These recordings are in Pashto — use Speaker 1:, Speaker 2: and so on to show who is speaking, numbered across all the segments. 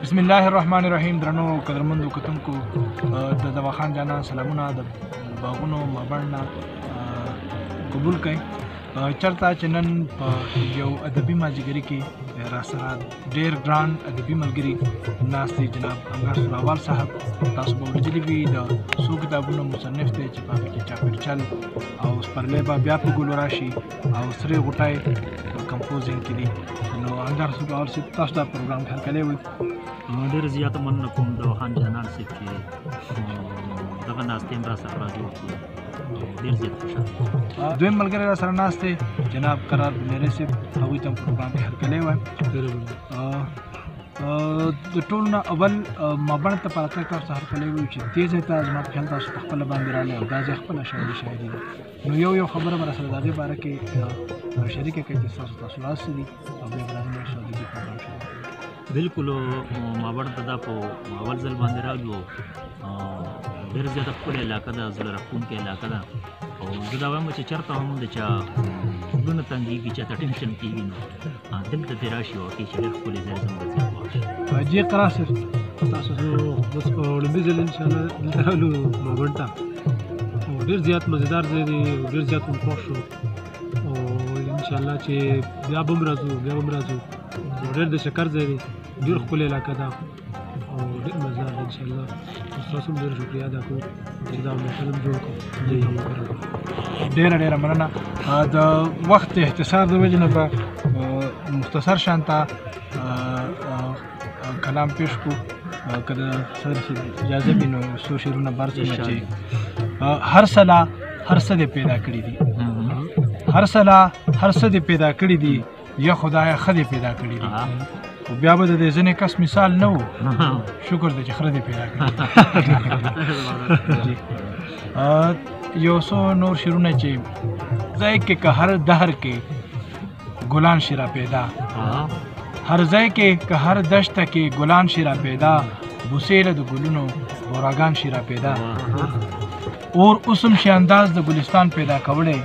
Speaker 1: بسم الله الرحمن الرحیم. درنو قدرمندو کتونکو د دواخان جانا سلامونه د باغونو مابڼ قبول کړئ. چېرته چې نن په یو ادبي مازدیګري کې راسره ډېر ګران ادبي ملګري ناست دي جناب انګار سوراوال صاحب. تاسو به اورېدلي وي د څو کتابونو مصنف دی چې په هغې کې چاپېرچل او سپرلی به بیا په ګلو راشي او سرې غوټۍ کمپوزینګ کې دي. نو انګار سوراوال صاحب تاسو دا پروګرام هرکلی وي.
Speaker 2: ډېر زیاته مننه کوم د وخان جانان صاحب چې دغه ناستې هم راسره راجوړ کړو. ډېر زیات خوشحاله.
Speaker 1: دویم ملګری راسره ناست دی جناب قرار بنیری صاحب. هغوی ته هم پروګرام کې هرکلی وایم. د ټولو نه اول مابڼ ته په راتګ تاسو هرکلی وایو چې دې ځای ته زما په خیال تاسو په خپله باندې راغلی او دا ځای خپله شاعري ده. نو یو خبره به راسره د هغې باره کې شریکه کړئ چې ستاسو تاثرات څه دي او بیا به راځو چې ادبي پروګرام شروع کړو.
Speaker 2: بلکل مابڼ ته دا په اول ځل باندې راغلو. ډېر زیاته ښکلې علاقه ده، زړه راښکونکې علاقه ده او زه دا وایم چې چېرته هم د چا زړونه تنګېږي، چاته ټینشن کېږي نو دلته دې راشي او واقعي چې ډېر ښکلی ځای زموږ ځای خوښ شي.
Speaker 1: جی قرار صاحب
Speaker 3: تاسو بس په لومړي ځل انشاءالله دلته راغلو مابڼ ته او ډېر زیات مزېدار ځای دی، ډېر زیات مو خوښ شو او انشاءالله چې بیا به هم راځو ډېر د شکر ځای دی، ډېر ښکلې علاقه ده او ډېر مزېدار ده. انشاءالله تاسو هم ډېر شکریه ادا کوو چې دا محفل هم جوړ کړو.
Speaker 1: ډېره مننه. د وخت اختصار د وجې نه به مختصر شانته کلام پیش کړو. که د سر اجازه وي نو څو شعرونه بر څومره چې هر سلا هر څه دې پیدا کړي دي، هر سلا هر څه دې پیدا کړي دي، یا خدایه ښه دې پیدا کړي دي. خو بیا به د دې ځینې کس مثال نه و، شکر دی چې خره دې پیدا کړي. یو څو نور شعرونه چې ځای کې که هر دهر کې ګلان شي را پیدا، هر ځای کې که هر دشته کې ګلان شي را پیدا، بوسیله د ګلونو بوراګان شي را پیدا. اور اوسم شي انداز د ګلستان پیدا کولی،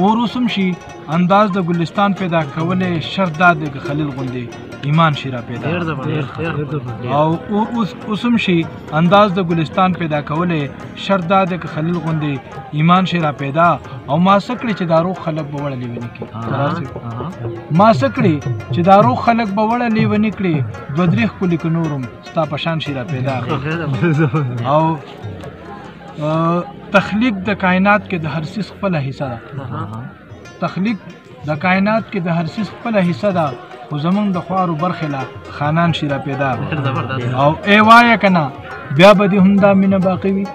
Speaker 1: اور اوسم شي انداز د ګلستان پیدا کولی، شرط دا د خلیل غوندې ایمان شي را پیدا. او اور اوسم شي انداز د ګلستان پیدا کولی، شرط دا د خلیل غوندې ایمان شي را پیدا. او ما څه کړي چې دا روغ خلک به وړه لیونې کړي، ما څه کړي چې دا روغ خلک به وړه لیونې کړي، دوه درې ښکلي که نورم ستا په شان شي را پیدا. او تخلیق د کائنات کې د هر څیز خپله حصه ده، تخلیق د کائنات کې د هر څیز خپله حصه ده، خو زمونږ د خوارو برخلا خانان شي را پیدا. او ای وایه که نه بیا به دې هم دا مینه باقي وي،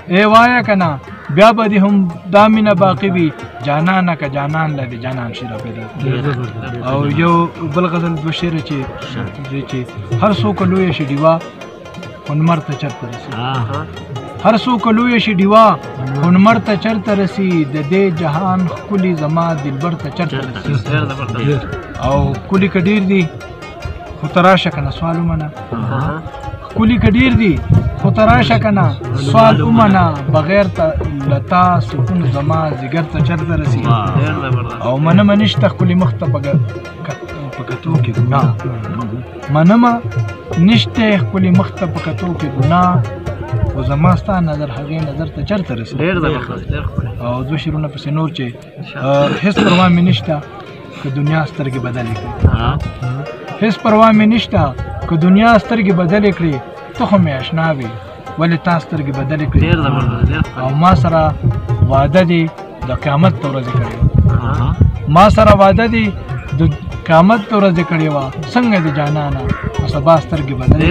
Speaker 1: ای وایه که نه بیا به دې هم دا مینه باقي وي، جانانه که جانان له دې جانان شي را پیدا. او یو بل غزل دوه شعره چې هر څوک لویه شي ډیوه خو نمر ته چرته رسي، هر څوک لویه شي ډیوه خو نمر ته چرته رسي، د دې جهان ښکلي زما دلبر ته چرته رسي. او ښکلي که ډېر دي خو ته راشه که نه سوال ومنه، ښکلي که ډېر دي خو ته راشه که نه سوال ومنه، بغیر له تا سکون زما ځګر ته چرته رسي. او منمه نشته ښکلي مخ ته په کتو کې ګناه، منمه نشته ښکلي مخ ته په کتو کې ګناه، خو زما ستا نظر هغې نظر ته چرته رسي. او دوه شعرونه پسې نور چې هېڅ پروا مې نشته که دنیا سترګې بدلې کړي، هېڅ پروا مې نشته که دنیا سترګې بدلې کړي، ته خو مې اشنا وې ولې تا سترګې بدلې کړي. او ما سره وعده دی د قیامت ته ورځې کړې وه، ما سره وعده دی د قیامت ته ورځې کړې وه، څنګه دې جانانه په سبا سترګې بدلې.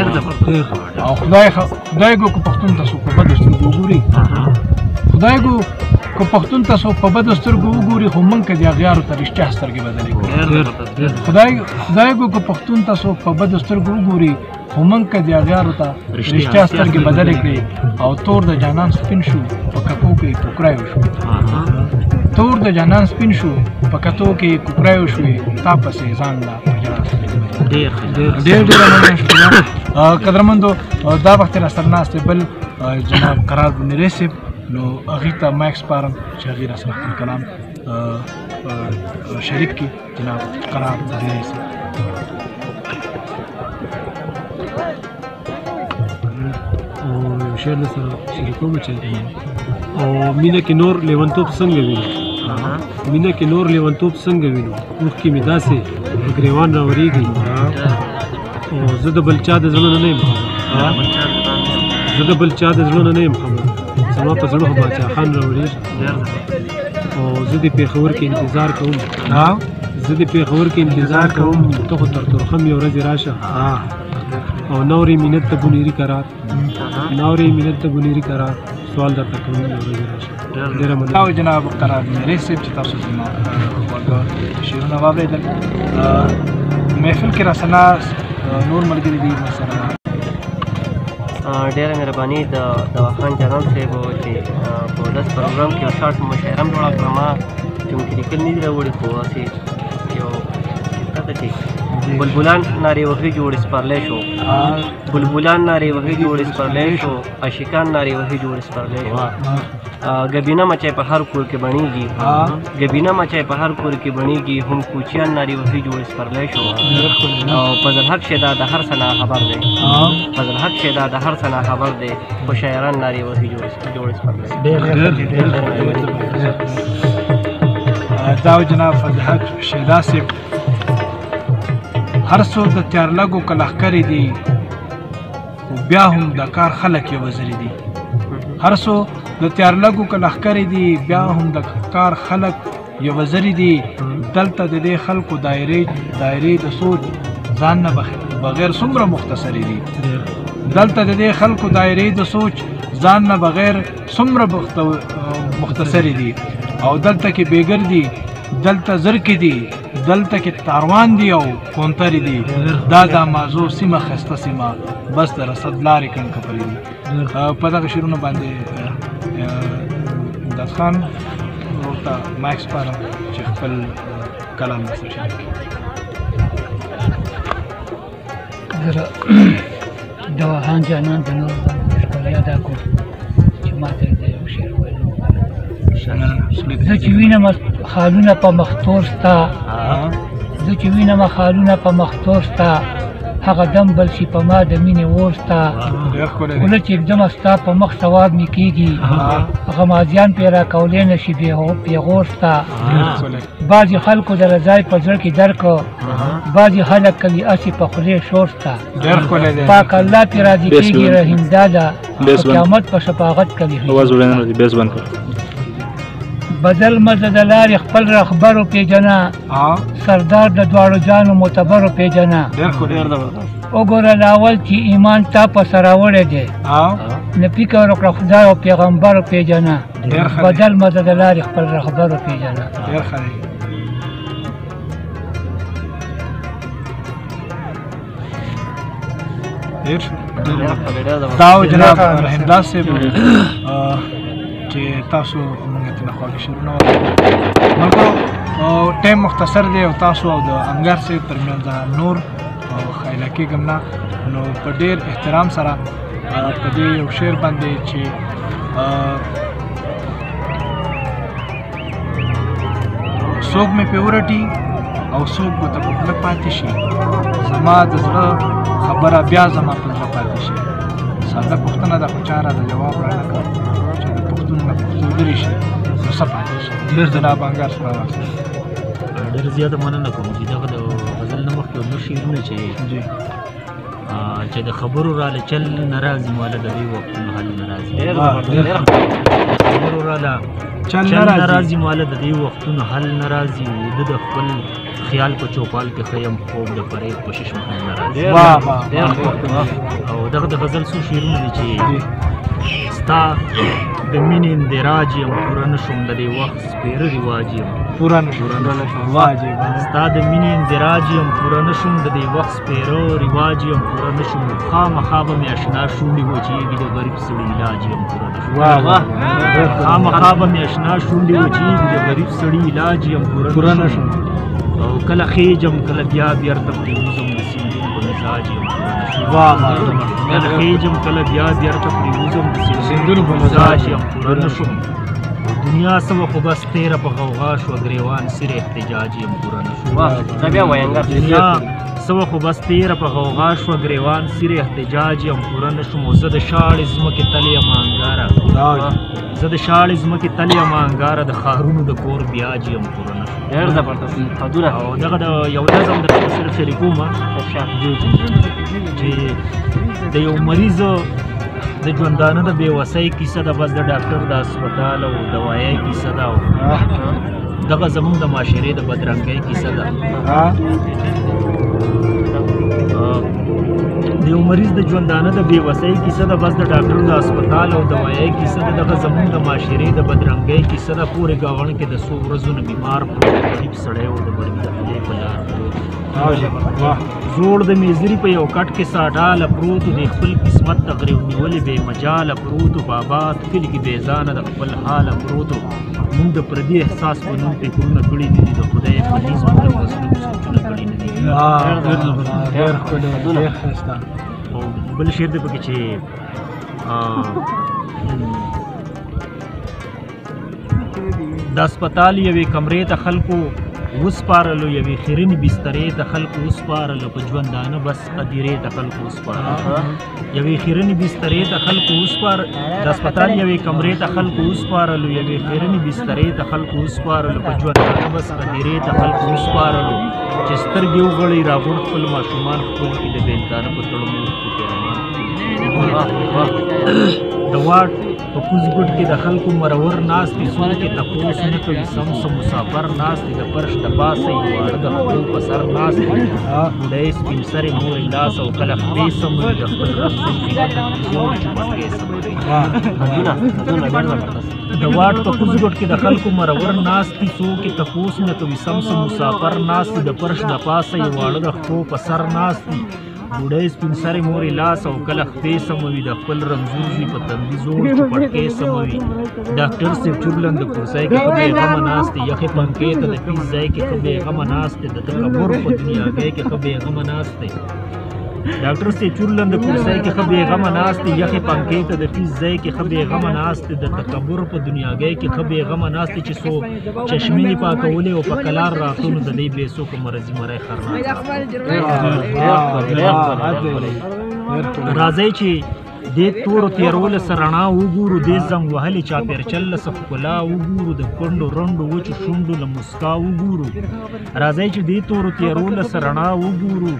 Speaker 1: او خدای ګو که پښتون ته څوک په بدو سترګو وګوري، خدای ګو که پښتون ته څوک په بدو سترګو وګوري، خو موږ که د اغیارو ته رښتیا سترګې بدلې کړو. خدای ګو که پښتون ته څوک په بدو سترګو وګوري، خو موږ که د اغیارو ته رښتیا سترګې بدلې کړې. او تور د جانان سپین شو په کتو کې کوکری وشو، تور د جانان سپین شو په کتو کې کوکری وشوې، تا پسې ځان لا په ژړا ډېره مننه. شکریه قدرمندو. دا وخت را سره ناست بل جناب قرار بنیری صاحب، نو هغې ته مایک سپارم چې هغې را سره خپل کلام شریک کړي. جناب قرار بنیری صاحب.
Speaker 3: شعر در سره شریکوم چې او مینه کې نور لیونتوب څنګه وینو مینه کې نور لیونتوب څنګه وینو اوښکې مې داسې په ګریوان راورېږي او زه د بل چا د زړه نه یم خبر زه د بل چا د زړه نه یم خبر زما په زړه خو باچا خان راورېږي او زه د پېښور کې انتظار کوم زه د پېښور کې انتظار کوم ته خو تر ترخم یو ورځې راشه او نورې مینت ته بنیري قرار نورې مینت ته بنیري قرار سوال درته کوم یو ورځې راشه ډېره مننه
Speaker 1: او جناب قرار میرې صاحب چې تاسو زما خواږه شعرونه واورېدل محفل کې راسره نور ملګري دي ورسره
Speaker 4: ډېره مهرباني د دواخان جانان صاحب چې په داس پروګرام کې یو شارټ مشاعره هم جوړه کړه ما چې موږ لیکل نه دي راوړي خو هسې یو څه چې بلبلان نارې وهي جوړې سپارلی شو بلبلان نارې وهي جوړې سپارلی شو عاشقان نارې وهي جوړې سپارلی شو ګبینه مچی په هر کور کې بڼېږي ګبینه مچی په هر کور کې بڼېږي هم کوچیان نارې وهي جوړې سپارلی شو او فضل حق شیدا د هر څه نه خبر دی فضل حق شیدا د هر څه نه خبر دی خو شاعران نارې وهي جوړې سپارلی
Speaker 1: دا جناب فضل حق شیدا صاحب هر څو د تیارلګو کلهکرې دي خو بیا هم د کار خلک یې وزري دي هر څو د تیارلګو کلهکرې دي بیا هم د کار خلک یې وزري دي دلته د دې خلکو دایرې د سوچ ځان نه بغیر څومره مختصرې دي دلته د دې خلکو دایرې د سوچ ځان نه بغیر څومره مختصرې دي او دلته کې بیګر دي دلته زرکې دي دلته کې تاروان دي او کونترې دي دا د مازو سیمه خسته سیمه بس د رسد لارې کنکپلې دي په دغه شعرونو باندې امداد خان ورته مایک سپارم چې خپل کلام درسره شریک کړي
Speaker 5: دواخان جانان د نور ښکلیا دا کوم چې ما ته د یو شعر ویلو زه چې وینم خالونه په مختور ستا زه چې وینم خالونه په مختور ستا هغه دم بل شي په ما د مینې اور ستا خوله چې ږدمه ستا په مخ ثواب مې کېږي غمازیان پرې راکولی نه شي پېغور ستا بعضې خلکو د رضای په زړه کې درکړه بعضې خلک کوي هسې په خولې شور ستا پاک الله پرې راضي کېږي رحیم داده په قیامت په شفاعت کوي بدل مزه د لارې خپل رهبر وپېژنه سردار د دواړو جانو معتبر وپېژنه وګوره لاول چې ایمان تا پسې راوړی دی نه فکر وکړه خدای او پیغمبر وپېژنه بدل مزه د لارې خپل رهبر وپېژنه
Speaker 1: دا جناب رحیم داس صاحب چې تاسو موږ ته خواږه شعرونه وایو ټایم مختصر دی او تاسو او د انګار صاحب ترمنځ نور خیاله کېږم نه نو په ډېر احترام سره په دې یو شعر باندې چې څوک مې پې ورټي او څوک به ته په خوله پاتې شي زما د زړه خبره بیا زما په زړه پاتې شي ساده پوښتنه ده خو چا راته جواب رانه کړ چې د پښتون نه پښتو لرې شي نو څه پاتې شي ډېر جناب انګار سره راغلی
Speaker 2: ډېر زیاته مننه کوم چې دغه د غزل نه مخکې نور شعرونه چې د خبرو راله چل نه راځي ماله د دې وختونو حل نه راځي خبرو راله چل نه راځي ماله د دې وختونو حل نه راځي د خپل خیال په چوپال کې خیم خوب د فریب په شش محل نه راځي او دغه د غزل څو شعرونه دي چې ستا د مینې اندراج یم پوره نه شوم د دې وخت سپېره رواج یم
Speaker 1: پوره نه شوم
Speaker 2: ستا د مینې اندراج یم پوره نه شوم د دې وخت سپېره رواج یم پوره نه شوم خامخا به مې اشنا شونډې وچېږي د غریب سړي علاج یم پوره نه شوم خامخا به مې اشنا شونډې وچېږي د غریب سړي علاج یم پوره نه شوم او کله خېجم کله بیا بیرته پرېوځم د سیندونو په مزاج یم کله خېجم کله بیا بیرته پرېوځم د سیندونو په مزاج یم پوره نه شوم دنیا سوه خو بس تیره په غوغا شوه ګریوان سیر احتجاج یم پوره نه شو
Speaker 4: واه دا بیا وینګر
Speaker 2: دنیا سوه خو بس تیره په غوغا شوه ګریوان سیر احتجاج یم پوره نه شوم زه د شاړې ځمکې تل یم انګاره زه د شاړې ځمکې تل یم انګاره د ښارونو د کور بیاج یم پوره نه شوم
Speaker 4: ډېر زبردست حدونه
Speaker 2: او دغه د یو نظم درته صرف شریکوم چې د یو مریض د ژوندانه د بېوسۍ کیسه ده بس د ډاکټر د هسپتال او دوایۍ کیسه ده او دغه زموږ د معاشرې د بدرنګۍ کیسه ده د یو مریض د ژوندانه د بېوسۍ کیسه ده بس د ډاکټر د هسپتال او دوایۍ کیسه ده دغه زموږ د معاشرې د بدرنګۍ کیسه ده پورې ګاونډ کې د څو ورځو نه بیمار پروت غریب سړی و د بړي د خولې په لار زوړ د میزري په یو کټ کې ساډاله پروت د خپل قسمت د غریو نیولې بې مجاله پروت بابا کلي کې بې ځانه د خپل حاله پروت موږ د پردي احساس په نوم فکرونه کړي نه دي د خدای په نیز موږ د مظلوم سوچونه کړي نه دي او بل شعر دی پکې چې د هسپتال یوې کمرې ته خلکو وسپارلو یوې خیرنې بسترې ته خلکو وسپارلو په ژوندانه بس قدیرې ته خلکو وسپارلو یوې خیرنې بسترې ته خلکو د هسپتال یوې کمرې ته خلکو وسپارلو یوې خیرنې بسترې ته خلکو وسپارلو په ژوندانه بس قدیرې ته خلکو وسپارلو چې سترګې وغړئ راغونډ خپل ماشومان خپل کړي د بېلتانه په تړمو د واټ په کوزګوټ کې د خلکو مرور ناست دي څوک یې تپوس نه کوي سم مسافر ناست دي د فرش د پاسه یې واړه د خپل په سر ناست دي بوډۍ سپین سرې مورې لاس او کله خپې سموي د خپل رب زور چې مټکې سموي د واټ په کوزګوټ کې د خلکو مرور ناست دي څوک یې تپوس نه کوي سم مسافر ناست دي د فرش د پاسه یې واړه د خپل په سر ناست دي بوډۍ سپین سرې مورې لاس او کله خپې سموي د خپل رمزور زوی په تندي زور چې پټکې سموي ډاکټر صاحب چورلند د کرسۍ کې ښه بېغمه ناست دی یخې پنکې ته د فیس ځای کې ښه بېغمه ناست دی د تکبر په دنیاګۍ کې ښه بېغمه ناست دی ډاکټر صاحب چورلند د کرسۍ کې ښه بېغمه ناست دی یخې پنکې ته د فیس ځای کې ښه بېغمه ناست دی د تکبر په دنیاګۍ کې ښه بېغمه ناست دی چې څو چشمې یې پاکولې او په کلار راتلو نو د دې بېڅوک مرضي مری خرناست راځئ چې دې تورو تیرولو سره رڼا وګورو دې زنګ وهلې چاپېرچل له ښکلا وګورو د کونډو رنډو وچو شونډو له مسکا وګورو راځئ چې دې تورو تیرولو سره رڼا وګورو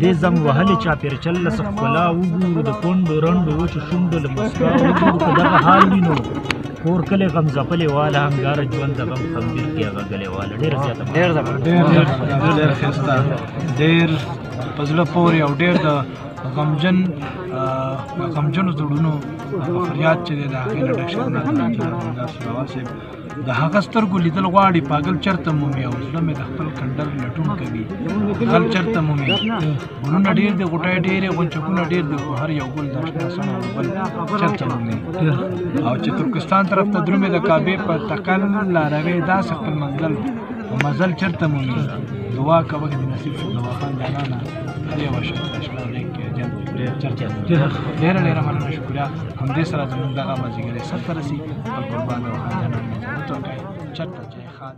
Speaker 2: دې زنګ وهلې چاپېرچل له ښکلا وګورو د کونډو رنډو وچو شونډو له مسکا وګورو که دغه حال وي نو کور کلی غم ځپلې واله هنګاره ژوند د غم خمبیر کې هغه غلې واله ډېر زیاته
Speaker 1: ډېر ښایسته ډېر په زړه پورې او ډېر د غمجنو زړونو فریاد چې دی د هغې له ډک شعرونه د هغه سترګو لیدل غواړي پاگل چېرته مومي او زړه مې د خپل کنډر لټون کوي غل چېرته مومي ګلونه ډېر دي غوټۍ ډېرې غونچکونه ډېر دي خو هر یو ګل د اشنا سڼه بل چېرته مومي او چې ترکستان طرف ته درومې د کعبې په تکل لاروې داسې خپل منزل په مزل چېرته مومي دعا کوه چې نصیب شو دواخان جانانه هر یوه شخص اشنا ډېره مننه شکریه همدې سره زموږ دغه مازدیګری سرته رسي خپل قربان او خان جانان مو چرته چې خان